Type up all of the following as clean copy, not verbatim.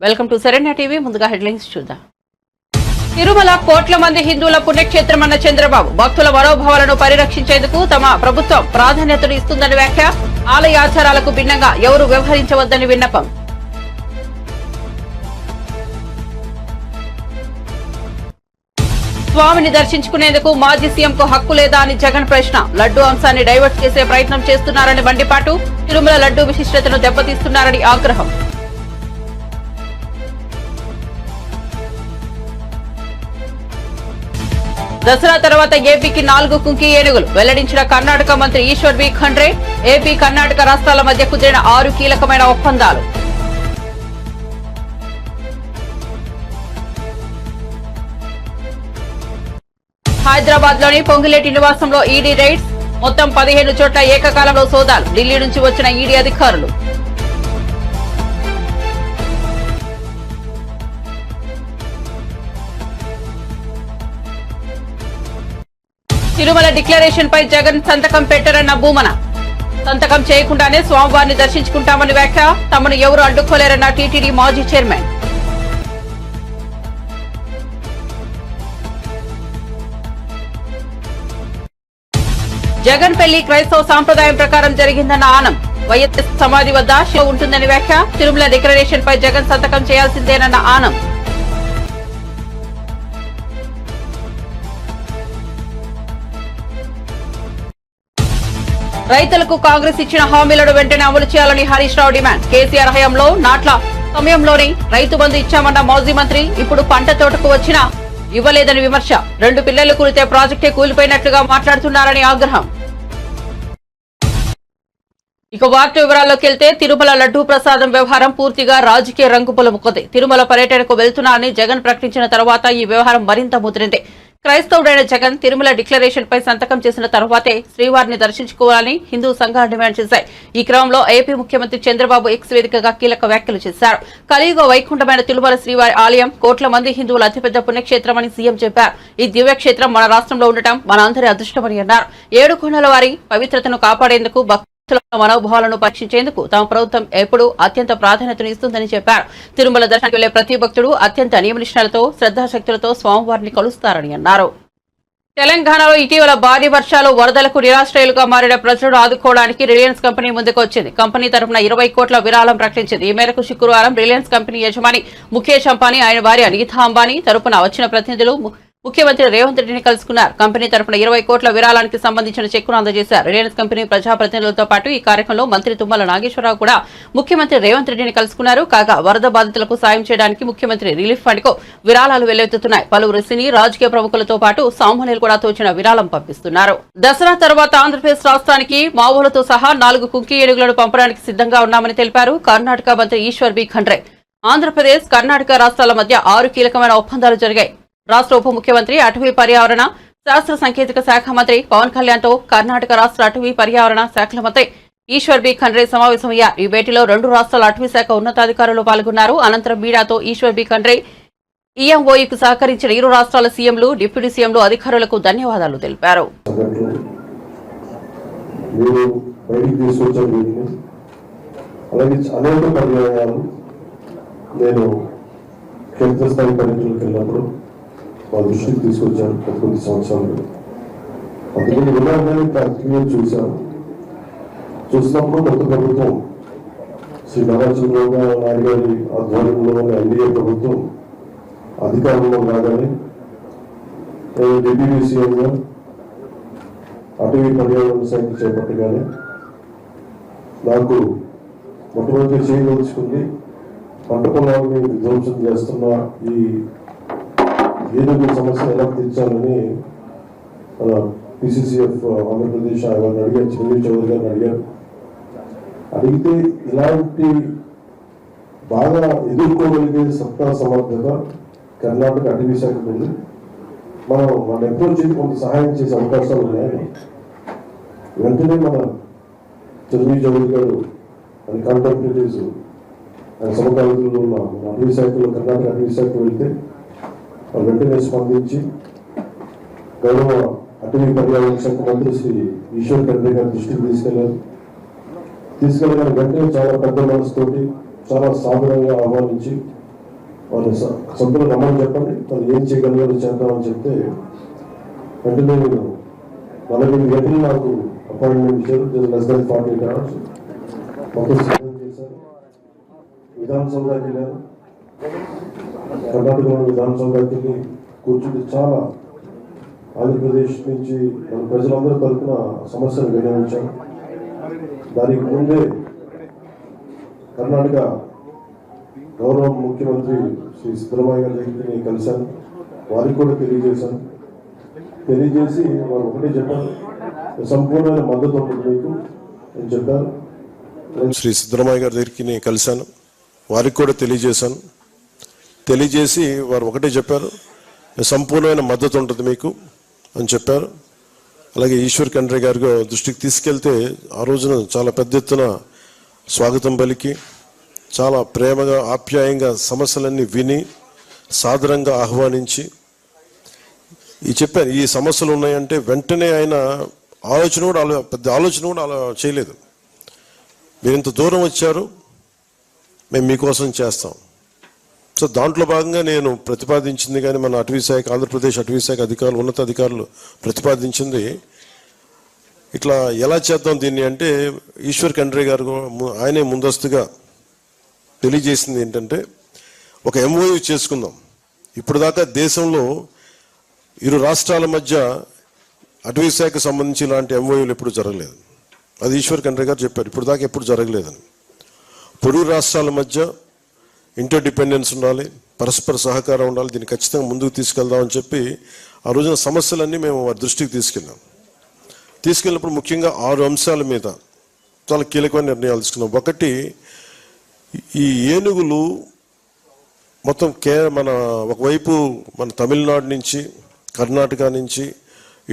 Welcome to Saranya TV. ముందుగా headlines చూద్దాం. తిరుమల కోట్ల మంది హిందువుల పుణ్యక్షేత్రమన్న చంద్రబాబు భక్తుల మనోభావాలను పరిరక్షించేందుకు తమ ప్రభుత్వం ప్రాధాన్యతను ఇస్తుందని వ్యాఖ్య. ఆలయ ఆచారాలకు భిన్నంగా ఎవరూ వ్యవహరించవద్దని విన్నపం. స్వామిని దర్శించుకునేందుకు మాజీ సీఎంకు హక్కు లేదా అని జగన్ ప్రశ్న. లడ్డూ అంశాన్ని డైవర్ట్ చేసే ప్రయత్నం చేస్తున్నారని మండిపాటు. తిరుమల లడ్డూ విశిష్టతను దెబ్బతీస్తున్నారని ఆగ్రహం. దసరా తర్వాత ఏపీకి 4 కుంకి ఏనుగులు వెల్లడించిన కర్ణాటక మంత్రి ఈశ్వర్ బి ఖండ్రే. ఏపీ కర్ణాటక రాష్ట్రాల మధ్య కుదిరిన 6 కీలకమైన ఒప్పందాలు. హైదరాబాద్ లోని పొంగిలేటి నివాసంలో ఈడీ రైడ్స్. మొత్తం 15 చోట్ల ఏకకాలంలో సోదాలు. ఢిల్లీ నుంచి వచ్చిన ఈడీ అధికారులు. తిరుమల డిక్లరేషన్ పై జగన్ సంతకం పెట్టరన్న భూమన. సంతకం చేయకుండానే స్వామివారిని దర్శించుకుంటామని వ్యాఖ్య. తమను ఎవరు అడ్డుకోలేరన్న టీటీడీ మాజీ చైర్మన్. జగన్ పెళ్లి క్రైస్తవ సాంప్రదాయం ప్రకారం జరిగిందన్న ఆనం. వైఎస్ సమాధి వద్ద శివ ఉంటుందని వ్యాఖ్య. తిరుమల డిక్లరేషన్ పై జగన్ సంతకం చేయాల్సిందేనన్న ఆనం. రైతులకు కాంగ్రెస్ ఇచ్చిన హామీలను వెంటనే అమలు చేయాలని హరీష్ రావు డిమాండ్. కేసీఆర్ హయాంలో నాట్ల సమయంలోనే రైతు బంధు ఇచ్చామన్న మాజీ మంత్రి ఇప్పుడు పంట తోటకు వచ్చినా ఇవ్వలేదని విమర్శ. 2 పిల్లలు కూలితే ప్రాజెక్టే కూలిపోయినట్లుగా మాట్లాడుతున్నారని ఆగ్రహం. ఇక వార్త వివరాల్లోకి వెళ్తే తిరుమల లడ్డూ ప్రసాదం వ్యవహారం పూర్తిగా రాజకీయ రంగు పులుముకుంది. తిరుమల పర్యటనకు వెళ్తున్నారని జగన్ ప్రకటించిన తర్వాత ఈ వ్యవహారం మరింత ముదిరింది. క్రైస్తవుడైన జగన్ తిరుమల డిక్లరేషన్ పై సంతకం చేసిన తర్వాతే శ్రీవారిని దర్శించుకోవాలని హిందూ సంఘాలు డిమాండ్ చేశాయి. ఈ క్రమంలో ఏపీ ముఖ్యమంత్రి చంద్రబాబు ఎక్స్ వేదికగా కీలక వ్యాఖ్యలు చేశారు. కలియుగ వైకుంఠమైన తిరుమల శ్రీవారి ఆలయం కోట్ల మంది హిందువుల అతిపెద్ద పుణ్యక్షేత్రమని సీఎం చెప్పారు. ఈ దివ్యక్షేత్రం మన రాష్ట్రంలో ఉండటం మన అందరి అదృష్టమని అన్నారు. 7 కొండల వారి పవిత్రతను కాపాడేందుకు భక్తుల మనోభావాలను పరీక్షించేందుకు తమ ప్రభుత్వం ఎప్పుడూ అత్యంత ప్రాధాన్యతను ఇస్తుందని చెప్పారు. తిరుమల దర్శనానికి వెళ్లే ప్రతి భక్తుడు అత్యంత నియమనిష్టలతో శ్రద్ధాశక్తులతో స్వామివారిని కలుస్తారని అన్నారు. తెలంగాణలో ఇటీవల భారీ వర్షాలు వరదలకు నిరాశ్రయులుగా మారిన ప్రజలను ఆదుకోవడానికి రిలయన్స్ కంపెనీ ముందుకు వచ్చింది. కంపెనీ తరఫున 20 కోట్ల విరాళం ప్రకటించింది. ఈ మేరకు శుక్రవారం రిలయన్స్ కంపెనీ యజమాని ముఖేష్ అంబానీ, ఆయన భార్య నీతా అంబానీ తరఫున వచ్చిన ప్రతినిధులు ముఖ్యమంత్రి రేవంత్ రెడ్డిని కలుసుకున్నారు. కంపెనీ తరఫున 20 కోట్ల విరాళానికి సంబంధించిన చెక్కును అందజేశారు. రిలయన్స్ కంపెనీ ప్రజాప్రతినిధులతో పాటు ఈ కార్యక్రమంలో మంత్రి తుమ్మల నాగేశ్వరరావు కూడా ముఖ్యమంత్రి రేవంత్ రెడ్డిని కలుసుకున్నారు. కాగా వరద బాధితులకు సాయం చేయడానికి ముఖ్యమంత్రి రిలీఫ్ ఫండ్ కు విరాళాలు వెల్లువెత్తుతున్నాయి. పలువురు సినీ రాజకీయ ప్రముఖులతో పాటు సామాన్యులు కూడా తోచిన విరాళం పంపిస్తున్నారు. దసరా తర్వాత ఆంధ్రప్రదేశ్ రాష్ట్రానికి మావోలతో సహా 4 కుంకి ఏనుగులను పంపడానికి సిద్ధంగా ఉన్నామని తెలిపారు కర్ణాటక మంత్రి ఈశ్వర్ బి ఖండ్రే. ఆంధ్రప్రదేశ్ కర్ణాటక రాష్ట్రాల మధ్య 6 కీలకమైన ఒప్పందాలు జరిగాయి. రాష్ట్ర ఉప ముఖ్యమంత్రి అటవీ పర్యావరణ శాస్త్ర సాంకేతిక శాఖ మంత్రి పవన్ కళ్యాణ్ తో కర్ణాటక రాష్ట్ర అటవీ పర్యావరణ శాఖల మంత్రి ఈశ్వర్ బి ఖండ్రే సమావేశమయ్యారు. ఈ భేటీలో 2 రాష్ట్రాల అటవీ శాఖ ఉన్నతాధికారులు పాల్గొన్నారు. అనంతరం మీడియాతో ఈశ్వర్ బి ఖండ్రే ఈఎంఓఈకు సహకరించిన 2 రాష్ట్రాల సీఎంలు, డిప్యూటీ సీఎంలు, అధికారులకు ధన్యవాదాలు తెలిపారు. మా దృష్టికి తీసుకొచ్చారు కొన్ని సంవత్సరాలు. అందుకని విధానాన్ని ప్రాక్టికల్గా చూసినప్పుడు కొత్త ప్రభుత్వం శ్రీ నారా చంద్రబాబు నాయుడు గారి ఆధ్వర్యంలో ఉన్న ఎన్డీఏ ప్రభుత్వం అధికారంలో రాగానే డిప్యూటీ సీఎంగా అటవీ పర్యావరణ శాఖ చేపట్టగానే నాకు మొట్టమొదటి చేయదలుచుకుంది పంట పొలాన్ని విధ్వంసం చేస్తున్న ఈ ఏనుగు సమస్య ఎలా తీర్చాలని మన పిసిసిఎఫ్ ఆంధ్రప్రదేశ్ వారిని అడిగారు, చిరంజీవి చౌదరి గారిని అడిగారు. అడిగితే ఇలాంటి బాగా ఎదుర్కోగలిగే సత్తా సమర్థత కర్ణాటక అటవీ శాఖకు ఉంది. మనం మన అప్రోచ్ చేసి కొంత సహాయం చేసే అవకాశాలు ఉన్నాయని వెంటనే మన చిరంజీవి చౌదరి గారు అని కాంటాక్టివిటీస్ ఆయన సమకాలీకులు ఉన్న అటవీ శాఖలో కర్ణాటక అటవీ శాఖకు వెళ్తే వెంటనే స్పందించి గౌరవ అటవీ పర్యావరణ శాఖ మంత్రి శ్రీ ఈశ్వర్ ఖండ్రే గారి దృష్టికి తీసుకెళ్ళగానే వెంటనే చాలా పెద్ద మనసుతోటి చాలా సాధారణంగా ఆహ్వానించి వాళ్ళు సభ్యులు రమ్మని చెప్పండి, వాళ్ళు ఏం చేయగలిగారో చేద్దామని చెప్తే వెంటనే నేను 48 గంటలు నాకు అపాయింట్మెంట్ ఇచ్చారు. లెస్ దాన్ 48 hours మొత్తం సిద్ధం చేశారు. విధానసౌధకి వెళ్ళాను. కర్ణాటకలోని విధానసౌధకి వెళ్ళి కూర్చుంటే చాలా ఆంధ్రప్రదేశ్ నుంచి మన ప్రజలందరూ తరఫున సమస్యలు వినియోగించాను. దానికి ముందే కర్ణాటక గౌరవ ముఖ్యమంత్రి శ్రీ సిద్ధరామయ్య గారి దగ్గరికి కలిశాను. వారికి కూడా తెలియజేసి వారు ఒకటే చెప్పారు, సంపూర్ణమైన మద్దతు ఉంటుంది మీకు అని చెప్పారు. శ్రీ సిద్ధరామయ్య గారి దగ్గరికి కలిశాను, వారికి కూడా తెలియజేసి వారు ఒకటే చెప్పారు, సంపూర్ణమైన మద్దతు ఉంటుంది మీకు అని చెప్పారు. అలాగే ఈశ్వర్ ఖండ్రే గారి దృష్టికి తీసుకెళ్తే ఆ రోజున చాలా పెద్ద ఎత్తున స్వాగతం పలికి చాలా ప్రేమగా ఆప్యాయంగా సమస్యలన్నీ విని సాదరంగా ఆహ్వానించి చెప్పారు. ఈ సమస్యలు ఉన్నాయంటే వెంటనే ఆయన పెద్ద ఆలోచన కూడా అలా చేయలేదు. మీరు ఇంత దూరం వచ్చారు, మేము మీకోసం చేస్తాం. సో దాంట్లో భాగంగా నేను ప్రతిపాదించింది కానీ మన అటవీశాఖ ఆంధ్రప్రదేశ్ అటవీశాఖ అధికారులు ఉన్నత అధికారులు ప్రతిపాదించింది ఇట్లా ఎలా చేద్దాం దీన్ని అంటే ఈశ్వర్ ఖండ్రే గారు ఆయనే ముందస్తుగా తెలియజేసింది ఏంటంటే ఒక MOU చేసుకుందాం. ఇప్పుడు దాకా దేశంలో ఇరు రాష్ట్రాల మధ్య అటవీశాఖకు సంబంధించి ఇలాంటి MOUలు ఎప్పుడు జరగలేదు. అది ఈశ్వర్ ఖండ్రే గారు చెప్పారు, ఇప్పుడు దాకా ఎప్పుడు జరగలేదని. పొరుగు రాష్ట్రాల మధ్య ఇంటర్ డిపెండెన్స్ ఉండాలి, పరస్పర సహకారం ఉండాలి, దీన్ని ఖచ్చితంగా ముందుకు తీసుకెళ్దామని చెప్పి ఆ రోజున సమస్యలన్నీ మేము వారి దృష్టికి తీసుకెళ్ళినప్పుడు ముఖ్యంగా 6 అంశాల మీద చాలా కీలకమైన నిర్ణయాలు తీసుకున్నాం. ఒకటి, ఈ ఏనుగులు మొత్తం ఒకవైపు మన తమిళనాడు నుంచి కర్ణాటక నుంచి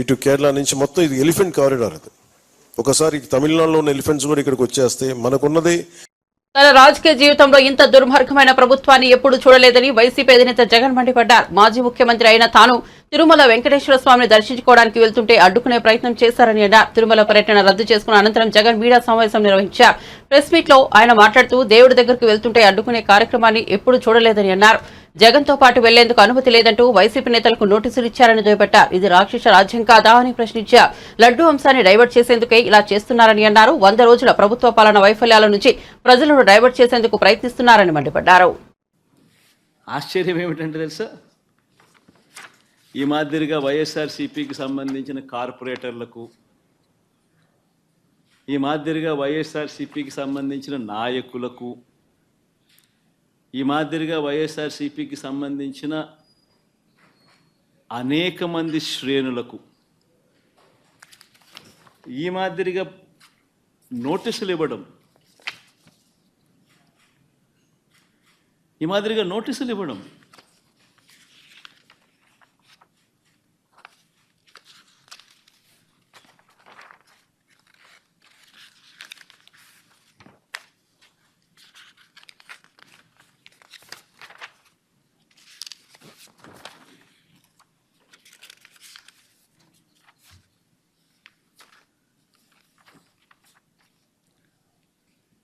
ఇటు కేరళ నుంచి మొత్తం ఇది ఎలిఫెంట్ కారిడార్. అది ఒకసారి తమిళనాడులో ఉన్న ఎలిఫెంట్స్ కూడా ఇక్కడికి వచ్చేస్తే మనకున్నది. తన రాజకీయ జీవితంలో ఇంత దుర్మార్గమైన ప్రభుత్వాన్ని ఎప్పుడు చూడలేదని వైసీపీ అధినేత జగన్ మండిపడ్డారు. మాజీ ముఖ్యమంత్రి అయిన తాను తిరుమల వెంకటేశ్వర స్వామిని దర్శించుకోవడానికి వెళ్తుంటే అడ్డుకునే ప్రయత్నం చేశారని అన్నారు. తిరుమల పర్యటన రద్దు చేసుకున్న అనంతరం జగన్ మీడియా సమావేశం నిర్వహించారు. ప్రెస్ మీట్ లో ఆయన మాట్లాడుతూ దేవుడి దగ్గరకు వెళ్తుంటే అడ్డుకునే కార్యక్రమాన్ని ఎప్పుడు చూడలేదని అన్నారు. జగన్ తో పాటు వెళ్లేందుకు అనుమతి లేదంటూ వైసీపీ నేతలకు నోటీసులు ఇచ్చారని దుయ్యబట్టారు. ఇది రాక్షస రాజ్యం కాదా అని ప్రశ్నించారు. లడ్డూ అంశాన్ని డైవర్ట్ చేసేందుకే ఇలా చేస్తున్నారని అన్నారు. 100 రోజుల ప్రభుత్వ పాలన వైఫల్యాల నుంచి ప్రజలను డైవర్ట్ చేసేందుకు ప్రయత్నిస్తున్నారని మండిపడ్డారు. ఆశ్చర్యం ఏమిటంటే తెలుసా, ఈ మాదిరిగా వైఎస్ఆర్సీపీకి సంబంధించిన కార్పొరేటర్లకు, ఈ మాదిరిగా వైఎస్ఆర్సీపీకి సంబంధించిన నాయకులకు, ఈ మాదిరిగా వైఎస్ఆర్సీపీకి సంబంధించిన అనేక మంది శ్రేణులకు ఈ మాదిరిగా నోటీసులు ఇవ్వడం,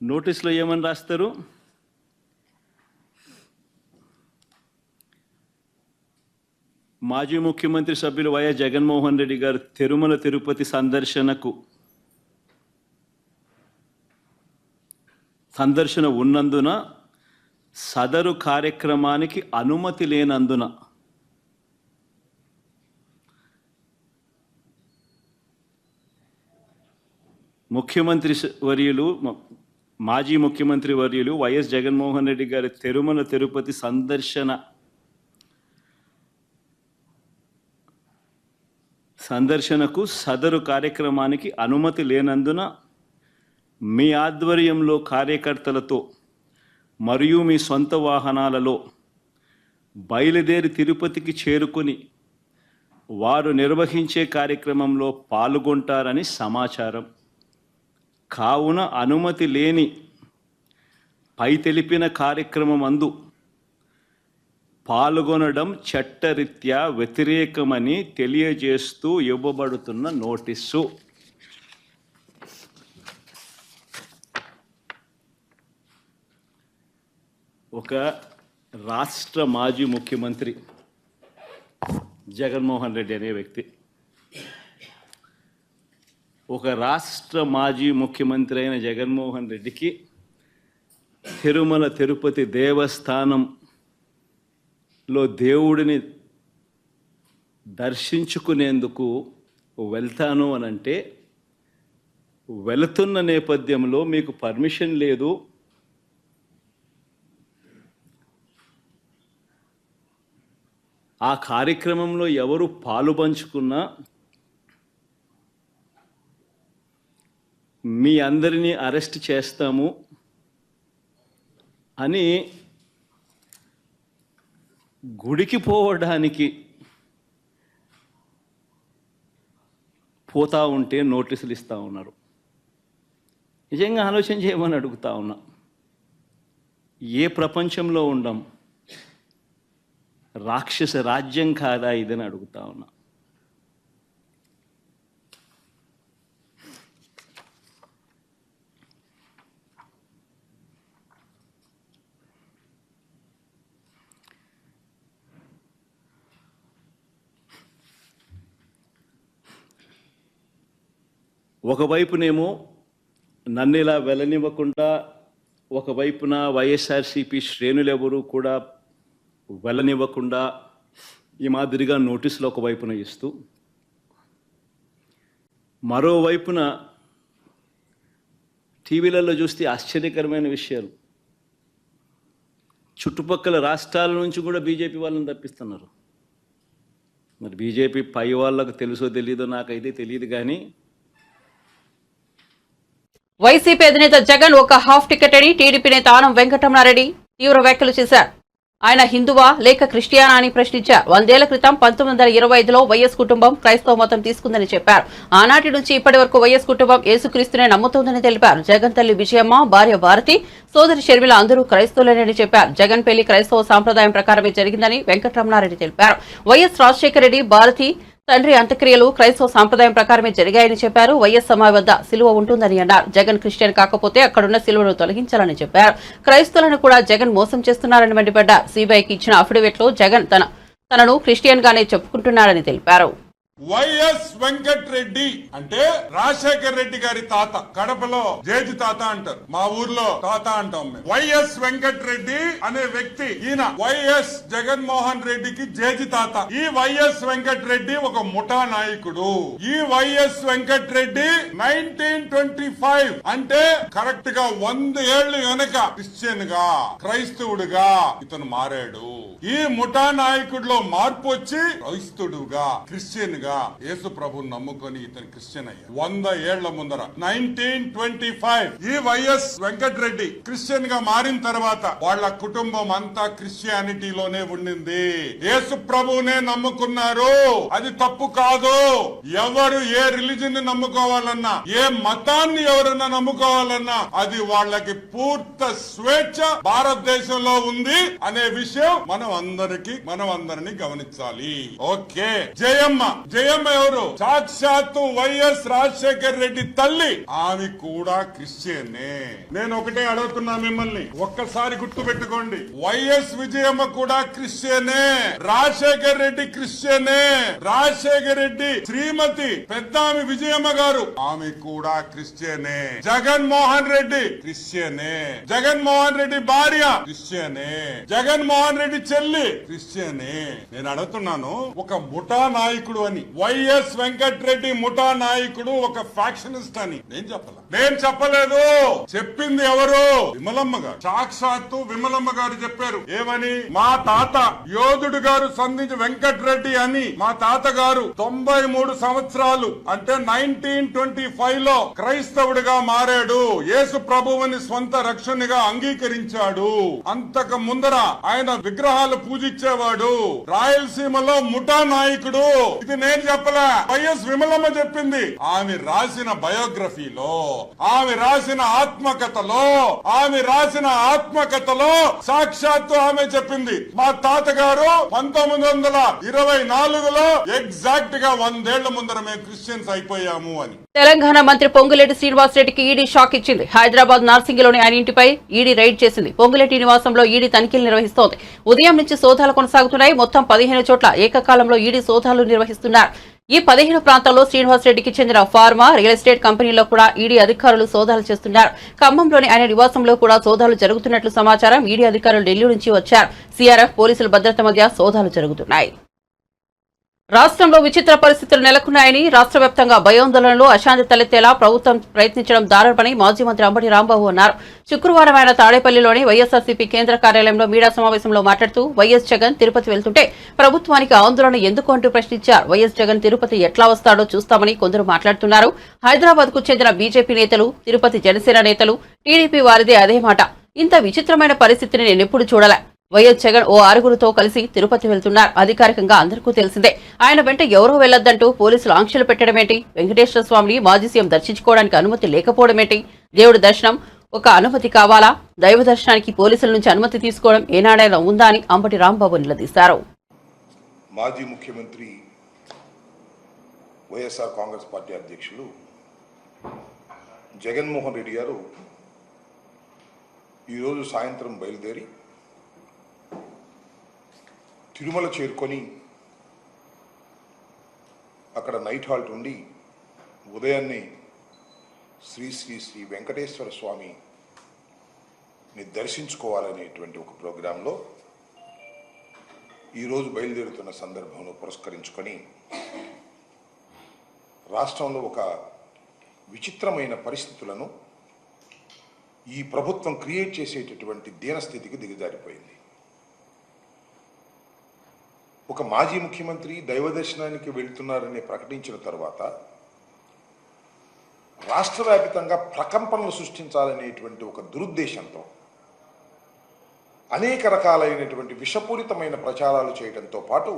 నోటీసులో ఏమని రాస్తారు, మాజీ ముఖ్యమంత్రి సభ్యులు వైఎస్ జగన్మోహన్ రెడ్డి గారు తిరుమల తిరుపతి సందర్శన ఉన్నందున సదరు కార్యక్రమానికి అనుమతి లేనందున మాజీ ముఖ్యమంత్రి వర్యులు వైఎస్ జగన్మోహన్ రెడ్డి గారి తిరుమల తిరుపతి సందర్శనకు సదరు కార్యక్రమానికి అనుమతి లేనందున మీ ఆధ్వర్యంలో కార్యకర్తలతో మరియు మీ సొంత వాహనాలలో బయలుదేరి తిరుపతికి చేరుకుని వారు నిర్వహించే కార్యక్రమంలో పాల్గొంటారని సమాచారం. కావున అనుమతి లేని పై తెలిపిన కార్యక్రమమందు పాల్గొనడం చట్టరీత్యా వ్యతిరేకమని తెలియజేస్తూ ఇవ్వబడుతున్న నోటీసు. ఒక రాష్ట్ర మాజీ ముఖ్యమంత్రి జగన్మోహన్ రెడ్డి అనే వ్యక్తి, ఒక రాష్ట్ర మాజీ ముఖ్యమంత్రి అయిన జగన్మోహన్ రెడ్డికి తిరుమల తిరుపతి దేవస్థానంలో దేవుడిని దర్శించుకునేందుకు వెళ్తాను అనంటే, వెళుతున్న నేపథ్యంలో మీకు పర్మిషన్ లేదు, ఆ కార్యక్రమంలో ఎవరు పాలుపంచుకున్నా మీ అందరినీ అరెస్ట్ చేస్తాము అని గుడికి పోవడానికి పోతా ఉంటే నోటీసులు ఇస్తూ ఉన్నారు. నిజంగా ఆలోచన చేయమని అడుగుతా ఉన్నా. ఏ ప్రపంచంలో ఉండం? రాక్షస రాజ్యం కాదా ఇదని అడుగుతా ఉన్నా. ఒకవైపునేమో నన్ను ఇలా వెళ్ళనివ్వకుండా, ఒకవైపున వైఎస్ఆర్సీపీ శ్రేణులెవరూ కూడా వెళ్ళనివ్వకుండా ఈ మాదిరిగా నోటీసులు ఒకవైపున ఇస్తూ, మరోవైపున టీవీలలో చూస్తే ఆశ్చర్యకరమైన విషయాలు, చుట్టుపక్కల రాష్ట్రాల నుంచి కూడా బీజేపీ వాళ్ళని తప్పిస్తున్నారు. మరి బీజేపీ పై వాళ్ళకు తెలుసో తెలీదో నాకైతే తెలియదు, కానీ వైసీపీ అధినేత జగన్ ఒక హాఫ్ టికెట్ అని టీడీపీ నేత ఆనం వెంకటరమణారెడ్డి తీవ్ర వ్యాఖ్యలు చేశారు. ఆయన హిందువా లేక క్రిస్టియానా అని ప్రశ్నించారు. 100 ఏళ్ల క్రితం 1925లో వైఎస్ కుటుంబం క్రైస్తవ మతం తీసుకుందని చెప్పారు. ఆనాటి నుంచి ఇప్పటి వరకు వైఎస్ కుటుంబం యేసుక్రీస్తునే నమ్ముతోందని తెలిపారు. జగన్ తల్లి విజయమ్మ, భార్య భారతి, సోదరి షర్మిల అందరూ క్రైస్తవులేనని చెప్పారు. జగన్ పెళ్లి క్రైస్తవ సాంప్రదాయం ప్రకారమే జరిగిందని వెంకటరమణారెడ్డి తెలిపారు. వైఎస్ రాజశేఖర రెడ్డి, భారతి తండ్రి అంత్యక్రియలు క్రైస్తవ సాంప్రదాయం ప్రకారమే జరిగాయని చెప్పారు. వైఎస్ సమాధి వద్ద సిలువ ఉంటుందని అన్నారు. జగన్ క్రిస్టియన్ కాకపోతే అక్కడున్న సిలువను తొలగించాలని చెప్పారు. క్రైస్తవులను కూడా జగన్ మోసం చేస్తున్నారని మండిపడ్డారు. సిబిఐకి ఇచ్చిన అఫిడవిట్లో జగన్ తనను క్రిస్టియన్ గానే చెప్పుకుంటున్నాడని తెలిపారు. వైఎస్ వెంకటరెడ్డి అంటే రాజశేఖర రెడ్డి గారి తాత. కడపలో జేజి తాత అంటారు, మా ఊర్లో తాత అంటాం మేము. వైఎస్ వెంకటరెడ్డి అనే వ్యక్తి, ఈయన వైఎస్ జగన్మోహన్ రెడ్డికి జేజి తాత. ఈ వైఎస్ వెంకటరెడ్డి ఒక ముఠా నాయకుడు. ఈ వైఎస్ వెంకటరెడ్డి 1925 అంటే కరెక్ట్ గా 100 ఏళ్లు వెనక క్రిస్టియన్ గా, క్రైస్తవుడుగా ఇతను మారాడు. ఈ ముఠా నాయకుడిలో మార్పు వచ్చి క్రైస్తవుడుగా, క్రిస్టియన్ గా యేసు ప్రభుని నమ్ముకొని ఇతను క్రిస్టియన్ అయ్యాడు. 100 ఏళ్ల ముందర 1925 ఈ వైఎస్ వెంకటరెడ్డి క్రిస్టియన్ గా మారిన తర్వాత వాళ్ళ కుటుంబం అంతా క్రిస్టియానిటీలోనే ఉండింది. యేసు ప్రభువునే నమ్ముకున్నారు. అది తప్పు కాదు. ఎవరు ఏ రిలీజన్ ని నమ్ముకోవాలన్నా, ఏ మతాన్ని ఎవరన్నా నమ్ముకోవాలన్నా అది వాళ్ళకి పూర్తి స్వేచ్ఛ భారతదేశంలో ఉంది అనే విషయం మనం అందరినీ గమనించాలి. ఓకే, జయమ్మ ఎవరు? సాక్షాత్తు వైఎస్ రాజశేఖర రెడ్డి తల్లి. ఆమె కూడా క్రిస్టియనే. నేను ఒకటే అడుగుతున్నా మిమ్మల్ని, ఒక్కసారి గుర్తు పెట్టుకోండి. వైఎస్ విజయమ్మ కూడా క్రిస్టియనే, రాజశేఖర రెడ్డి క్రిస్టియనే. రాజశేఖర రెడ్డి శ్రీమతి పెద్దామి విజయమ్మ గారు, ఆమె కూడా క్రిస్టియనే. జగన్మోహన్ రెడ్డి క్రిస్టియనే. జగన్మోహన్ రెడ్డి భార్య క్రిస్టియనే. జగన్మోహన్ రెడ్డి చెల్లి క్రిస్టియనే. నేను అడుగుతున్నాను, ఒక ముఠా నాయకుడు అని, వైఎస్ వెంకటరెడ్డి ముఠా నాయకుడు, ఒక ఫ్యాక్షనిస్ట్ అని నేను చెప్పలేదు. చెప్పింది ఎవరు? విమలమ్మ గారు. సాక్షాత్తు విమలమ్మ గారు చెప్పారు. ఏమని? మా తాత యోధుడు గారు సంధించి వెంకటరెడ్డి అని మా తాత గారు 93 సంవత్సరాలు అంటే 1925 లో క్రైస్తవుడిగా మారాడు. యేసు ప్రభువుని స్వంత రక్షణగా అంగీకరించాడు. అంతకు ముందర ఆయన విగ్రహాలు పూజించేవాడు. రాయలసీమలో ముఠా నాయకుడు. ఇది నేను చెప్పలా, వైఎస్ విమలమ్మ చెప్పింది. ఆమె రాసిన బయోగ్రఫీలో, ఆమె రాసిన ఆత్మకథలో సాక్షాత్తు ఆమె చెప్పింది, మా తాతగారు 1924లో ఎగ్జాక్ట్ గా 100 ఏళ్ల ముందర మేము క్రిస్టియన్స్ అయిపోయాము అని. తెలంగాణ మంత్రి పొంగులేటి శ్రీనివాసరెడ్డికి ఈడీ షాక్ ఇచ్చింది. హైదరాబాద్ నార్సింగిలోని ఆయన ఇంటిపై ఈడీ రైడ్ చేసింది. పొంగులేటి నివాసంలో ఈడీ తనిఖీలు నిర్వహిస్తోంది. ఉదయం నుంచి సోదాలు కొనసాగుతున్నాయి. మొత్తం 15 చోట్ల ఏకకాలంలో ఈడీ సోదాలు నిర్వహిస్తున్నారు. ఈ 15 ప్రాంతాల్లో శ్రీనివాసరెడ్డికి చెందిన ఫార్మా, రియల్ ఎస్టేట్ కంపెనీలో కూడా ఈడీ అధికారులు సోదాలు చేస్తున్నారు. ఖమ్మంలోని ఆయన నివాసంలో కూడా సోదాలు జరుగుతున్నట్లు సమాచారం. ఈడీ అధికారులు ఢిల్లీ నుంచి వచ్చారు. సీఆర్ఎఫ్ పోలీసుల భద్రత మధ్య సోదాలు జరుగుతున్నాయి. రాష్ట్రంలో విచిత్ర పరిస్థితులు నెలకొన్నాయని, రాష్ట్ర వ్యాప్తంగా భయాందోళనలు, అశాంతి తలెత్తేలా ప్రభుత్వం ప్రయత్నించడం దారుణమని మాజీ మంత్రి అంబటి రాంబాబు అన్నారు. శుక్రవారం ఆయన తాడేపల్లిలోని వైఎస్ఆర్సీపీ కేంద్ర కార్యాలయంలో మీడియా సమావేశంలో మాట్లాడుతూ వైఎస్ జగన్ తిరుపతి వెళ్తుంటే ప్రభుత్వానికి ఆందోళన ఎందుకు అంటూ ప్రశ్నించారు. వైఎస్ జగన్ తిరుపతి ఎట్లా వస్తాడో చూస్తామని కొందరు మాట్లాడుతున్నారు. హైదరాబాద్ కు చెందిన బీజేపీ నేతలు, తిరుపతి జనసేన నేతలు, టీడీపీ వారిదే అదే మాట. ఇంత విచిత్రమైన పరిస్థితిని నేనెప్పుడు చూడలే. వైఎస్ జగన్ ఓ 6గురితో కలిసి తిరుపతి వెళ్తున్నారు. అధికారికంగా అందరికీ తెలిసిందే. ఆయన వెంట ఎవరూ వెళ్లొద్దంటూ పోలీసులు ఆంక్షలు పెట్టడమేంటి? వెంకటేశ్వర స్వామిని మాజీ సీఎం దర్శించుకోవడానికి అనుమతి లేకపోవడమేంటి? దేవుడి దర్శనం ఒక అనుమతి కావాలా? దైవ దర్శనానికి పోలీసుల నుంచి అనుమతి తీసుకోవడం ఏనాడైనా ఉందా అని అంబటి రాంబాబు నిలదీశారు. మాజీ ముఖ్యమంత్రి వైఎస్ఆర్ కాంగ్రెస్ పార్టీ అధ్యక్షులు జగన్మోహన్ రెడ్డి గారు ఈరోజు సాయంత్రం బయలుదేరి తిరుమల చేరుకొని అక్కడ నైట్ హాల్ట్ ఉండి ఉదయాన్నే శ్రీ శ్రీ శ్రీ వెంకటేశ్వర స్వామిని దర్శించుకోవాలనేటువంటి ఒక ప్రోగ్రాంలో ఈరోజు బయలుదేరుతున్న సందర్భంలో పురస్కరించుకొని రాష్ట్రంలో ఒక విచిత్రమైన పరిస్థితులను ఈ ప్రభుత్వం క్రియేట్ చేసేటటువంటి దీనస్థితికి దిగజారిపోయింది. ఒక మాజీ ముఖ్యమంత్రి దైవ దర్శనానికి వెళ్తున్నారని ప్రకటించిన తర్వాత రాష్ట్ర వ్యాప్తంగా ప్రకంపనలు సృష్టించాలనేటువంటి ఒక దురుద్దేశంతో అనేక రకాలైనటువంటి విషపూరితమైన ప్రచారాలు చేయడంతో పాటు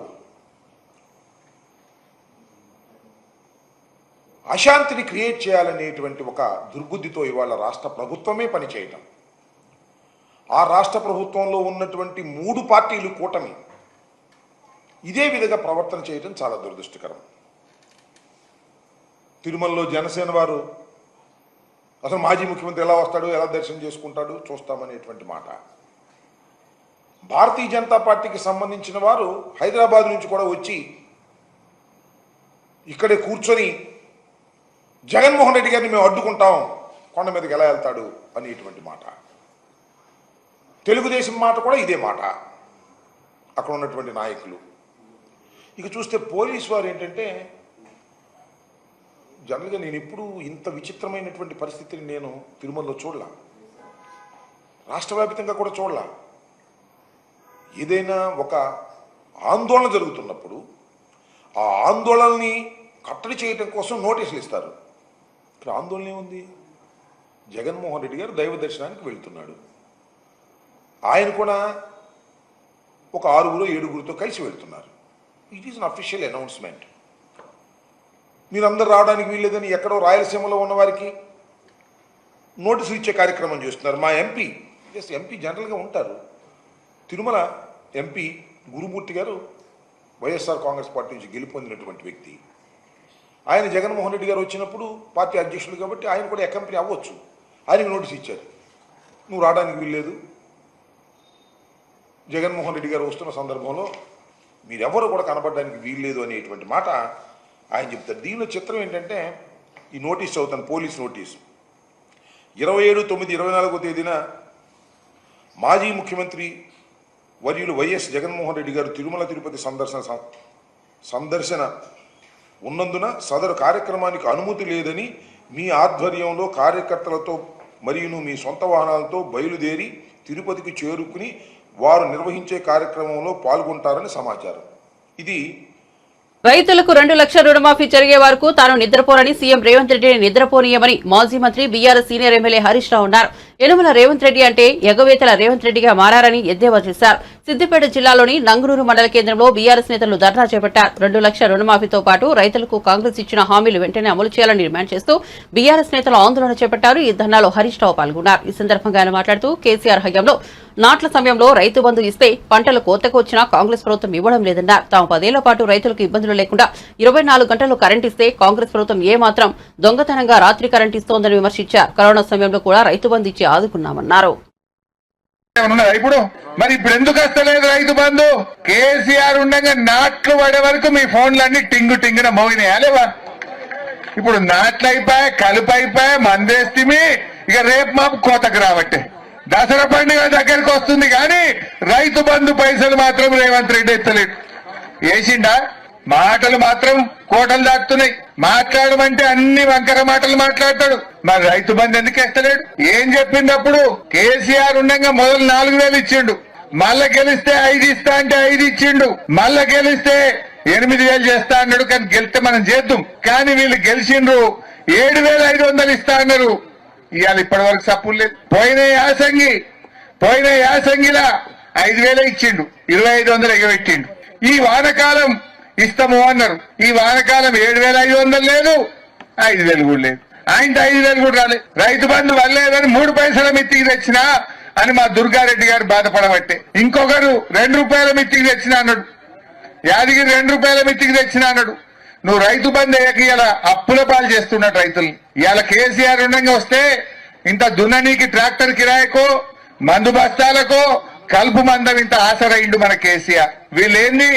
అశాంతిని క్రియేట్ చేయాలనేటువంటి ఒక దుర్బుద్ధితో ఇవాళ రాష్ట్ర ప్రభుత్వమే పనిచేయటం, ఆ రాష్ట్ర ప్రభుత్వంలో ఉన్నటువంటి 3 పార్టీలు కూటమి ఇదే విధంగా ప్రవర్తన చేయడం చాలా దురదృష్టకరం. తిరుమలలో జనసేన వారు అసలు మాజీ ముఖ్యమంత్రి ఎలా వస్తాడు, ఎలా దర్శనం చేసుకుంటాడు చూస్తామనేటువంటి మాట. భారతీయ జనతా పార్టీకి సంబంధించిన వారు హైదరాబాద్ నుంచి కూడా వచ్చి ఇక్కడే కూర్చొని జగన్మోహన్ రెడ్డి గారిని మేము అడ్డుకుంటాం, కొండ మీదకి ఎలా వెళ్తాడు అనేటువంటి మాట. తెలుగుదేశం మాట కూడా ఇదే మాట, అక్కడ ఉన్నటువంటి నాయకులు. ఇక చూస్తే పోలీసు వారు ఏంటంటే, జనరల్గా నేను ఎప్పుడు ఇంత విచిత్రమైనటువంటి పరిస్థితిని నేను తిరుమలలో చూడలా, రాష్ట్ర వ్యాప్తంగా కూడా చూడలా. ఏదైనా ఒక ఆందోళన జరుగుతున్నప్పుడు ఆ ఆందోళనని కట్టడి చేయడం కోసం నోటీసులు ఇస్తారు. ఇక్కడ ఆందోళన ఏముంది? జగన్మోహన్ రెడ్డి గారు దైవ దర్శనానికి వెళ్తున్నాడు. ఆయన కూడా ఒక 6-7 కలిసి వెళ్తున్నారు. It is an official announcement. మీరందరూ రావడానికి వీల్లేదని ఎక్కడో రాయలసీమలో ఉన్న వారికి నోటీసులు ఇచ్చే కార్యక్రమం చేస్తున్నారు. మా ఎంపీ జనరల్గా ఉంటారు, తిరుమల ఎంపీ గురుమూర్తి గారు వైఎస్ఆర్ కాంగ్రెస్ పార్టీ నుంచి గెలుపొందినటువంటి వ్యక్తి. ఆయన జగన్మోహన్ రెడ్డి గారు వచ్చినప్పుడు పార్టీ అధ్యక్షులు కాబట్టి ఆయన కూడా అకంపెనీ అవ్వచ్చు. ఆయనకు నోటీస్ ఇచ్చారు, నువ్వు రావడానికి వీల్లేదు, జగన్మోహన్ రెడ్డి గారు వస్తున్న సందర్భంలో మీరెవరు కూడా కనబడడానికి వీల్లేదు అనేటువంటి మాట ఆయన చెప్తారు. దీనిలో చిత్రం ఏంటంటే, ఈ నోటీస్ చదువుతాను, పోలీస్ నోటీసు. 27/9/24 తేదీన మాజీ ముఖ్యమంత్రి వర్యులు వైఎస్ జగన్మోహన్ రెడ్డి గారు తిరుమల తిరుపతి సందర్శన ఉన్నందున సదరు కార్యక్రమానికి అనుమతి లేదని మీ ఆధ్వర్యంలో కార్యకర్తలతో మరియును మీ సొంత వాహనాలతో బయలుదేరి తిరుపతికి చేరుకుని వారు నిర్వహించే కార్యక్రమంలో పాల్గొంటారని సమాచారం. ఇది రైతులకు 2 లక్షల రుణమాఫీ జరిగే వరకు తాను నిద్రపోనని సీఎం రేవంత్ రెడ్డిని నిద్రపోనీయమని మాజీ మంత్రి BRS senior MLA Harish Rao అన్నారు. యనుమల రేవంత్ రెడ్డి అంటే ఎగవేతల రేవంత్ రెడ్డిగా మారారని ఎద్దేవా చేశారు. సిద్దిపేట జిల్లాలోని నంగునూరు మండల కేంద్రంలో బీఆర్ఎస్ నేతలు ధర్నా చేపట్టారు. 2 లక్షల రుణమాఫీతో పాటు రైతులకు కాంగ్రెస్ ఇచ్చిన హామీలు వెంటనే అమలు చేయాలని డిమాండ్ చేస్తూ బీఆర్ఎస్ నేతలు ఆందోళన చేపట్టారు. ఈ ధర్నాలో హరీష్ రావు పాల్గొన్నారు. ఈ సందర్భంగా ఆయన మాట్లాడుతూ కేసీఆర్ హయాంలో నాట్ల సమయంలో రైతు బంధు ఇస్తే పంటలు కోతకు వచ్చినా కాంగ్రెస్ ప్రభుత్వం ఇవ్వడం లేదన్నారు. తాము 10 ఏళ్ల పాటు రైతులకు ఇబ్బందులు లేకుండా 24 గంటలు కరెంట్ ఇస్తే కాంగ్రెస్ ప్రభుత్వం ఏమాత్రం దొంగతనంగా రాత్రి కరెంట్ ఇస్తోందని విమర్శించారు. కరోనా సమయంలో కూడా రైతు బంధు ఇచ్చి ఆదుకున్నామన్నారు. ఇప్పుడు మరి ఇప్పుడు ఎందుకు వస్తలేదు రైతు బంధు? కేసీఆర్ ఉండగా నాట్లు పడే వరకు మీ ఫోన్లన్నీ టింగున మోగినాయా లేవా? ఇప్పుడు నాట్లు అయిపోయా, కలుపు అయిపోయా, మందేస్తిమి. ఇక రేపు మాకు కోతకు రాబట్టే దసరా పండుగ దగ్గరికి వస్తుంది కానీ రైతు బంధు పైసలు మాత్రం రేవంత్ రెడ్డి ఎత్తలేడు. వేసిండా? మాటలు మాత్రం కోటలు దాటుతున్నాయి. మాట్లాడమంటే అన్ని వంకర మాటలు మాట్లాడతాడు. మరి రైతు బంధు ఎందుకు ఎత్తలేడు? ఏం చెప్పిందప్పుడు? కేసీఆర్ ఉండగా మొదలు 4,000 ఇచ్చిండు, మళ్ళా గెలిస్తే 5 ఇస్తా అంటే 5 ఇచ్చిండు, మళ్ళా గెలిస్తే 8,000 చేస్తా అన్నాడు. కానీ గెలిస్తే మనం చేద్దాం. కానీ వీళ్ళు గెలిచిండ్రు 7,500 ఇస్తా అన్నారు. ఇవాళ ఇప్పటి వరకు సప్పులు లేదు. పోయిన యాసంగిలా 5,000 ఇచ్చిండు, 2,500 ఎగబెట్టిండు. ఈ వానకాలం ఇస్తాము అన్నారు. ఈ వానకాలం 7,500 లేదు, 5,000 కూడా లేదు. ఆయన 5,000 కూడా రాలేదు. రైతు బంధు వల్లేదని 3 పైసల మిత్తికి తెచ్చినా అని మా దుర్గారెడ్డి గారు బాధపడబట్టే. ఇంకొకరు 2 రూపాయల మిత్తికి తెచ్చినా అన్నాడు. యాదగిరి 2 రూపాయల మిత్తికి తెచ్చినా అన్నాడు. నువ్వు రైతు బంధు అయ్యాక ఇలా అప్పుల పాలు చేస్తున్నాడు రైతుల్ని. ఇవాళ కేసీఆర్ ఉండగా వస్తే ఇంత దున్ననీకి ట్రాక్టర్ కిరాయకో, మందు బస్తాలకో, కలుపు మందం ఇంత ఆసరైండు మన కేసీఆర్. వీళ్ళేంది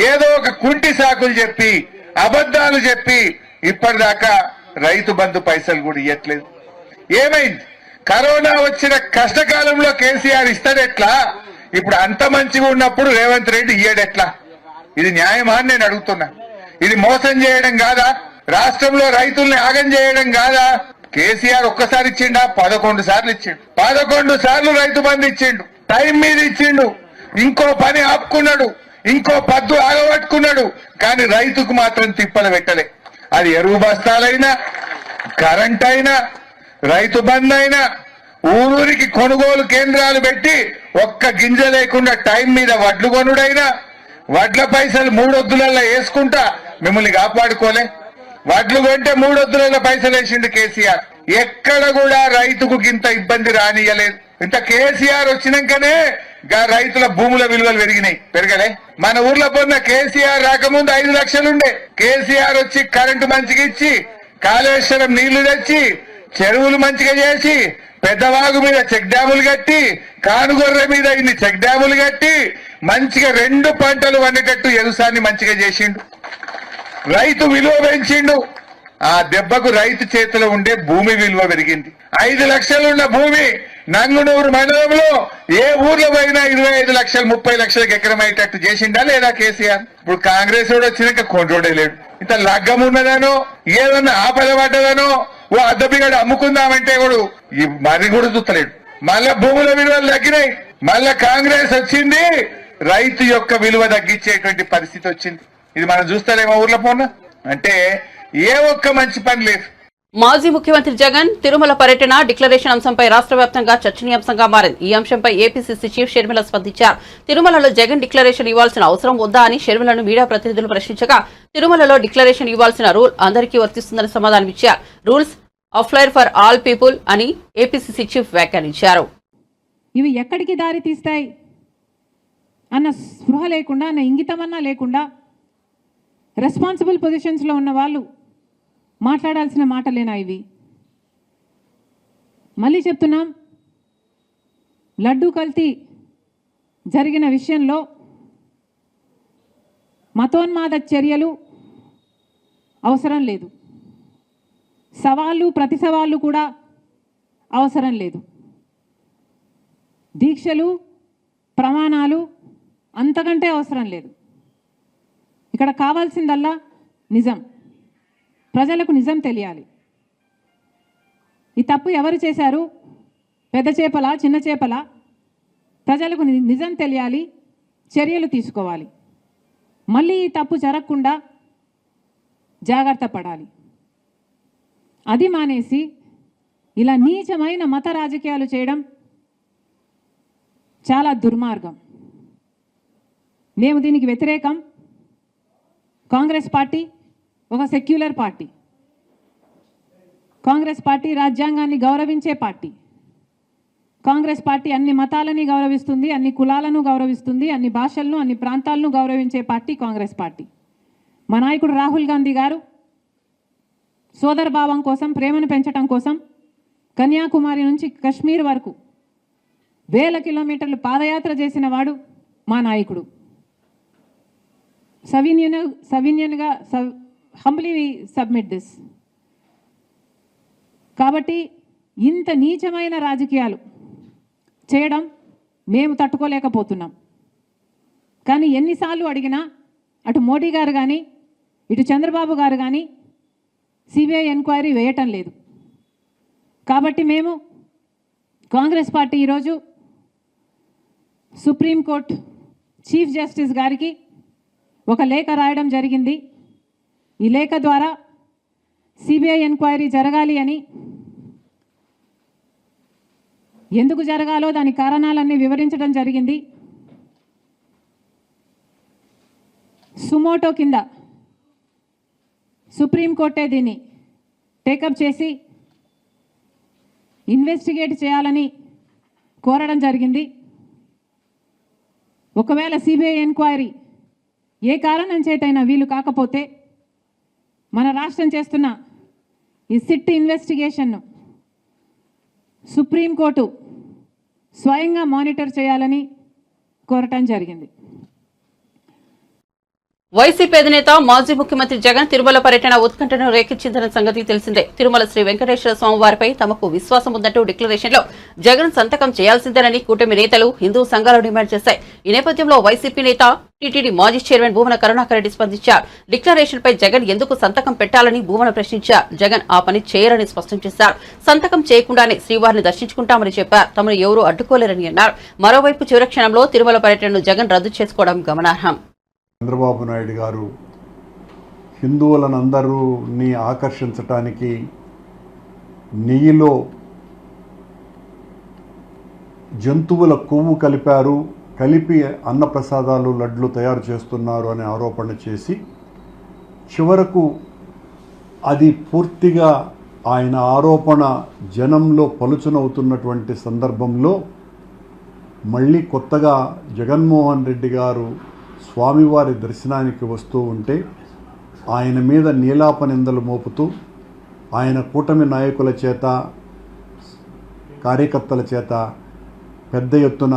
ఏదో ఒక కుంటి సాకులు చెప్పి, అబద్దాలు చెప్పి ఇప్పటిదాకా రైతు బంధు పైసలు కూడా ఇవ్వట్లేదు. ఏమైంది? కరోనా వచ్చిన కష్టకాలంలో కేసీఆర్ ఇస్తాడెట్లా? ఇప్పుడు అంత మంచిగా ఉన్నప్పుడు రేవంత్ రెడ్డి ఇయ్యడెట్లా? ఇది న్యాయమా అని నేను అడుగుతున్నా. ఇది మోసం చేయడం కాదా? రాష్ట్రంలో రైతుల్ని ఆగం చేయడం కాదా? కేసీఆర్ ఒక్కసారి ఇచ్చిండా? 11 సార్లు ఇచ్చిండు. 11 సార్లు రైతు బంధు ఇచ్చిండు. టైం మీద ఇచ్చిండు. ఇంకో పని ఆపుకున్నాడు, ఇంకో పద్దు ఆగబట్టుకున్నాడు. కానీ రైతుకు మాత్రం తిప్పలు పెట్టలే. అది ఎరువు బస్తాలైనా, కరెంట్ అయినా, రైతు బంద్ అయినా, ఊరూరికి కొనుగోలు కేంద్రాలు పెట్టి ఒక్క గింజ లేకుండా టైం మీద వడ్లు కొనుడైనా, వడ్ల పైసలు 3 వద్దులలో వేసుకుంటా మిమ్మల్ని కాపాడుకోలే. వడ్లు కొంటే 3 వద్దులలో పైసలు వేసిండు కేసీఆర్. ఎక్కడ కూడా రైతుకు ఇంత ఇబ్బంది రానియలేదు. ఇంత కేసీఆర్ వచ్చినాకనే రైతుల భూముల విలువలు పెరగలే. మన ఊర్లో పొన్న కేసీఆర్ రాకముందు 5 లక్షలుండే. కేసీఆర్ వచ్చి కరెంటు మంచిగా ఇచ్చి, కాళేశ్వరం నీళ్లు తెచ్చి, చెరువులు మంచిగా చేసి, పెద్దవాగు మీద చెక్ డ్యాములు కట్టి, కానుగొర్రె మీద ఇన్ని చెక్ డ్యాములు కట్టి మంచిగా 2 పంటలు వండేటట్టు వ్యవసాయాన్ని మంచిగా చేసిండు. రైతు విలువ పెంచిండు. ఆ దెబ్బకు రైతు చేతిలో ఉండే భూమి విలువ పెరిగింది. 5 లక్షలున్న భూమి నంగునూరు మండలంలో ఏ ఊర్లో పోయినా 25 లక్షలు 30 లక్షలకు ఎకరం అయ్యేటట్టు చేసిండా లేదా కేసీఆర్? ఇప్పుడు కాంగ్రెస్ వాడు వచ్చినాక కొండ్రోడే లేడు. ఇంత లగ్గం ఉన్నదనో, ఏదన్నా ఆపద పడ్డదనో, ఓ అద్దపిగడు అమ్ముకుందామంటే కూడా మరి కూడా చూస్తలేడు. మళ్ళా భూముల విలువలు తగ్గినాయి. మళ్ళా కాంగ్రెస్ వచ్చింది, రైతు యొక్క విలువ తగ్గించేటువంటి పరిస్థితి వచ్చింది. ఇది మనం చూస్తలేమో ఊర్లో పోనా అంటే ఏ ఒక్క మంచి పని లేదు. మాజీ ముఖ్యమంత్రి జగన్ తిరుమల పర్యటన డిక్లరేషన్ అంశంపై రాష్ట్ర వ్యాప్తంగా చర్చనీయాంశంగా మారింది. ఈ అంశంపై ఏపీసీసీ చీఫ్ షర్మిల స్పందించారు. తిరుమలలో జగన్ డిక్లరేషన్ ఇవ్వాల్సిన అవసరం ఉందా అని షర్మిలను మీడియా ప్రతినిధులు ప్రశ్నించగా, తిరుమలలో డిక్లరేషన్ ఇవ్వాల్సిన రూల్ అందరికీ వర్తిస్తుందని సమాధానమిచ్చారు. Rules apply for all people అని ఏపీసీసీ చీఫ్ వ్యాఖ్యానించారు. ఇవి ఎక్కడికి దారి తీస్తాయి అన్న స్పృహ లేకుండా, అన్న ఇంగితమన్నా లేకుండా రెస్పాన్సిబుల్ పొజిషన్స్లో ఉన్న వాళ్ళు మాట్లాడాల్సిన మాటలేనా ఇవి? మళ్ళీ చెప్తున్నాం, లడ్డూ కల్తీ జరిగిన విషయంలో మతోన్మాద చర్యలు అవసరం లేదు, సవాళ్ళు ప్రతి సవాళ్ళు కూడా అవసరం లేదు. దీక్షలు, ప్రమాణాలు అంతకంటే అవసరం లేదు. ఇక్కడ కావాల్సిందల్లా నిజం. ప్రజలకు నిజం తెలియాలి. ఈ తప్పు ఎవరు చేశారు, పెద్ద చేపలా చిన్న చేపలా, ప్రజలకు నిజం తెలియాలి, చర్యలు తీసుకోవాలి. మళ్ళీ ఈ తప్పు జరగకుండా జాగ్రత్త పడాలి. అది మానేసి ఇలా నీచమైన మత రాజకీయాలు చేయడం చాలా దుర్మార్గం. మేము దీనికి వ్యతిరేకం. కాంగ్రెస్ పార్టీ ఒక సెక్యులర్ పార్టీ. కాంగ్రెస్ పార్టీ రాజ్యాంగాన్ని గౌరవించే పార్టీ. కాంగ్రెస్ పార్టీ అన్ని మతాలని గౌరవిస్తుంది, అన్ని కులాలను గౌరవిస్తుంది, అన్ని భాషలను, అన్ని ప్రాంతాలను గౌరవించే పార్టీ కాంగ్రెస్ పార్టీ. మా నాయకుడు రాహుల్ గాంధీ గారు సోదరభావం కోసం, ప్రేమను పెంచడం కోసం కన్యాకుమారి నుంచి కశ్మీర్ వరకు 1000 కిలోమీటర్లు పాదయాత్ర చేసిన వాడు మా నాయకుడు. సవినయంగా హంబ్లీ సబ్మిట్ దిస్. కాబట్టి ఇంత నీచమైన రాజకీయాలు చేయడం మేము తట్టుకోలేకపోతున్నాం. కానీ ఎన్నిసార్లు అడిగినా అటు మోడీ గారు కానీ ఇటు చంద్రబాబు గారు కానీ సిబిఐ ఎంక్వైరీ వేయటం లేదు. కాబట్టి మేము కాంగ్రెస్ పార్టీ ఈరోజు సుప్రీంకోర్టు చీఫ్ జస్టిస్ గారికి ఒక లేఖ రాయడం జరిగింది. ఈ లేఖ ద్వారా సిబిఐ ఎంక్వైరీ జరగాలి అని, ఎందుకు జరగాలో దాని కారణాలన్నీ వివరించడం జరిగింది. సుమోటో కింద సుప్రీంకోర్టే దీన్ని టేకప్ చేసి ఇన్వెస్టిగేట్ చేయాలని కోరడం జరిగింది. ఒకవేళ సిబిఐ ఎంక్వైరీ ఏ కారణం చేతైనా వీలు కాకపోతే మన రాష్ట్రం చేస్తున్న ఈ సిట్ ఇన్వెస్టిగేషన్ను సుప్రీంకోర్టు స్వయంగా మానిటర్ చేయాలని కోరటం జరిగింది. వైసీపీ అధినేత మాజీ ముఖ్యమంత్రి జగన్ తిరుమల పర్యటన ఉత్కంఠను రేకెత్తించిన సంగతి తెలిసిందే. తిరుమల శ్రీ వెంకటేశ్వర స్వామి వారిపై తమకు విశ్వాసం ఉందంటూ డిక్లరేషన్లో జగన్ సంతకం చేయాల్సిందేనని కూటమి నేతలు, హిందూ సంఘాలు డిమాండ్ చేశాయి. ఈ నేపథ్యంలో వైసీపీ నేత టీటీడీ మాజీ చైర్మన్ భూమన కరుణాకర్ రెడ్డి స్పందించారు. డిక్లరేషన్ పై జగన్ ఎందుకు సంతకం పెట్టాలని భూమన ప్రశ్నించారు. జగన్ ఆ పని చేయరని స్పష్టం చేశారు. సంతకం చేయకుండానే శ్రీవారిని దర్శించుకుంటామని చెప్పారు. తమను ఎవరూ అడ్డుకోలేరని అన్నారు. మరోవైపు చివరి క్షణంలో తిరుమల పర్యటనను జగన్ రద్దు చేసుకోవడం గమనార్హం. చంద్రబాబు నాయుడు గారు హిందువులనందరూని ఆకర్షించటానికి నెయ్యిలో జంతువుల కొవ్వు కలిపి అన్నప్రసాదాలు, లడ్లు తయారు చేస్తున్నారు అనే ఆరోపణ చేసి చివరకు అది పూర్తిగా ఆయన ఆరోపణ జనంలో పలుచునవుతున్నటువంటి సందర్భంలో మళ్ళీ కొత్తగా జగన్మోహన్ రెడ్డి గారు స్వామివారి దర్శనానికి వస్తూ ఉంటే ఆయన మీద నీలాప నిందలు మోపుతూ ఆయన కూటమి నాయకుల చేత, కార్యకర్తల చేత పెద్ద ఎత్తున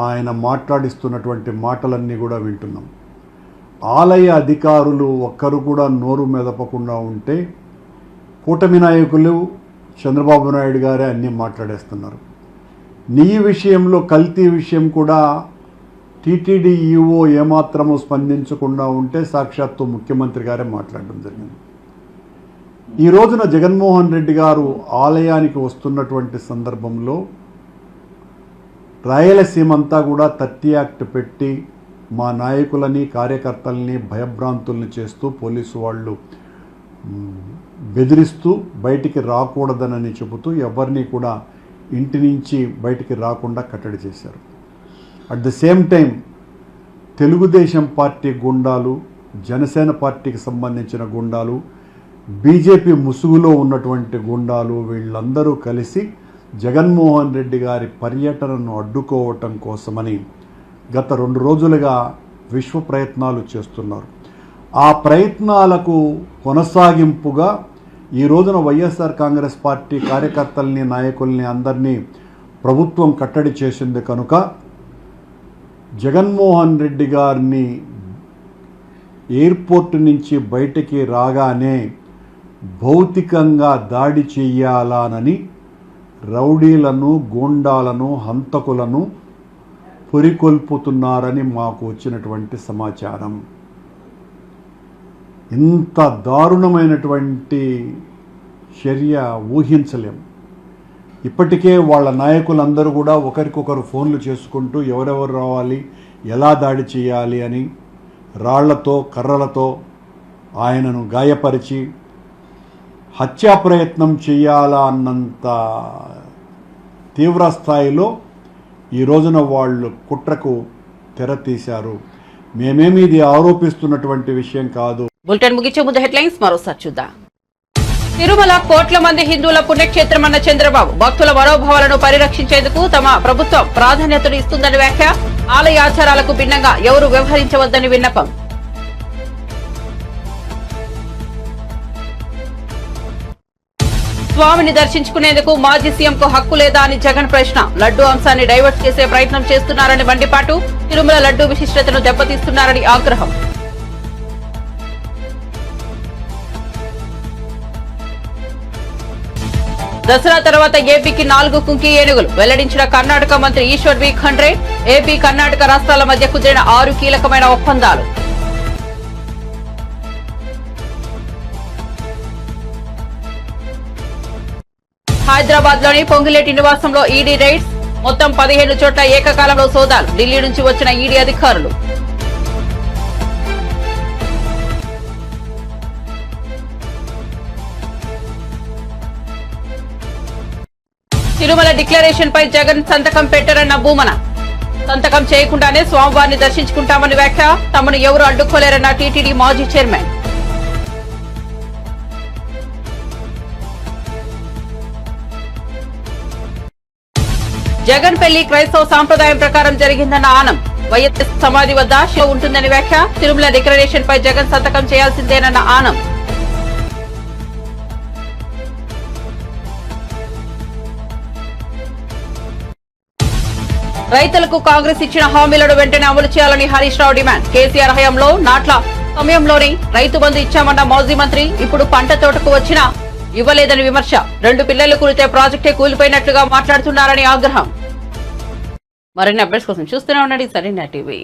ఆయన మాట్లాడిస్తున్నటువంటి మాటలన్నీ కూడా వింటున్నాం. ఆలయ అధికారులు ఒక్కరు కూడా నోరు మెదపకుండా ఉంటే కూటమి నాయకులు చంద్రబాబు నాయుడు గారే అన్నీ మాట్లాడేస్తున్నారు. నీ విషయంలో కల్తీ విషయం కూడా టీటీడీ ఈఓ ఏమాత్రము స్పందించకుండా ఉంటే సాక్షాత్తు ముఖ్యమంత్రి గారే మాట్లాడడం జరిగింది. ఈ రోజున జగన్మోహన్ రెడ్డి గారు ఆలయానికి వస్తున్నటువంటి సందర్భంలో రాయలసీమ అంతా కూడా 30 యాక్ట్ పెట్టి మా నాయకులని, కార్యకర్తల్ని భయభ్రాంతుల్ని చేస్తూ పోలీసు వాళ్ళు బెదిరిస్తూ బయటికి రాకూడదనని చెబుతూ ఎవరిని కూడా ఇంటి నుంచి బయటికి రాకుండా కట్టడి చేశారు. At the same time Telugu Desam party గుండాలు, జనసేన పార్టీకి సంబంధించిన గుండాలు, బీజేపీ ముసుగులో ఉన్నటువంటి గుండాలు వీళ్ళందరూ కలిసి జగన్మోహన్ రెడ్డి గారి పర్యటనను అడ్డుకోవటం కోసమని గత 2 రోజులుగా విశ్వ ప్రయత్నాలు చేస్తున్నారు. ఆ ప్రయత్నాలకు కొనసాగింపుగా ఈ రోజున వైఎస్ఆర్ కాంగ్రెస్ పార్టీ కార్యకర్తల్ని, నాయకుల్ని అందరినీ ప్రభుత్వం కట్టడి చేసింది కనుక జగన్మోహన్ రెడ్డి గారిని ఎయిర్పోర్ట్ నుంచి బయటికి రాగానే భౌతికంగా దాడి చెయ్యాలనని రౌడీలను, గూండాలను, హంతకులను పురికొల్పుతున్నారని మాకు వచ్చినటువంటి సమాచారం. ఇంత దారుణమైనటువంటి చర్య ఊహించలేం. ఇప్పటికే వాళ్ళ నాయకులందరూ కూడా ఒకరికొకరు ఫోన్లు చేసుకుంటూ ఎవరెవరు రావాలి, ఎలా దాడి చేయాలి అని రాళ్లతో, కర్రలతో ఆయనను గాయపరిచి హత్యా ప్రయత్నం చేయాలా అన్నంత తీవ్ర స్థాయిలో ఈ రోజున వాళ్ళు కుట్రకు తెర తీశారు. మేమేమి ఇది ఆరోపిస్తున్నటువంటి విషయం కాదు. బులెటిన్ ముగించే ముందు హెడ్లైన్స్ మరోసారి చూద్దాం. తిరుమల కోట్ల మంది హిందువుల పుణ్యక్షేత్రమన్న చంద్రబాబు భక్తుల మనోభావాలను పరిరక్షించేందుకు తమ ప్రభుత్వం ప్రాధాన్యతను ఇస్తుందని వ్యాఖ్య. ఆలయ ఆచారాలకు భిన్నంగా ఎవరు వ్యవహరించవద్దని విన్నపం. స్వామిని దర్శించుకునేందుకు మాజీ సీఎంకు హక్కు లేదా అని జగన్ ప్రశ్న. లడ్డూ అంశాన్ని డైవర్ట్ చేసే ప్రయత్నం చేస్తున్నారని మండిపాటు. తిరుమల లడ్డూ విశిష్టతను దెబ్బతీస్తున్నారని ఆగ్రహం. దసరా తర్వాత ఏపీకి 4 కుంకి ఏనుగులు వెల్లడించిన కర్ణాటక మంత్రి ఈశ్వర్ వి ఖండ్రే. ఏపీ కర్ణాటక రాష్ట్రాల మధ్య కుదిరిన 6 కీలకమైన ఒప్పందాలు. హైదరాబాద్ లోని పొంగిలేటి నివాసంలో ఈడీ రైడ్స్. మొత్తం 15 చోట్ల ఏకకాలంలో సోదాలు. ఢిల్లీ నుంచి వచ్చిన ఈడీ అధికారులు. తిరుమల డిక్లరేషన్ పై జగన్ సంతకం పెట్టరన్న భూమన. సంతకం చేయకుండానే స్వామివారిని దర్శించుకుంటామని వ్యాఖ్య. తమను ఎవరు అడ్డుకోలేరన్న టీటీడీ మాజీ చైర్మన్. జగన్ పెళ్లి క్రైస్తవ సాంప్రదాయం ప్రకారం జరిగిందన్న ఆనం. వైఎస్ సమాధి వద్ద శివ ఉంటుందని వ్యాఖ్య. తిరుమల డిక్లరేషన్ పై జగన్ సంతకం చేయాల్సిందేనన్న ఆనం. రైతులకు కాంగ్రెస్ ఇచ్చిన హామీలను వెంటనే అమలు చేయాలని హరీష్ రావు డిమాండ్. కేసీఆర్ హయాంలో నాట్ల సమయంలోనే రైతు బంధు ఇచ్చామన్న మాజీ మంత్రి ఇప్పుడు పంట తోటకు వచ్చినా ఇవ్వలేదని విమర్శ. 2 పిల్లలు కూలితే ప్రాజెక్టే కూలిపోయినట్లుగా మాట్లాడుతున్నారని ఆగ్రహం. మరిన్ని అప్డేట్స్ కోసం చూస్తూనే ఉండండి సరైన టీవీ.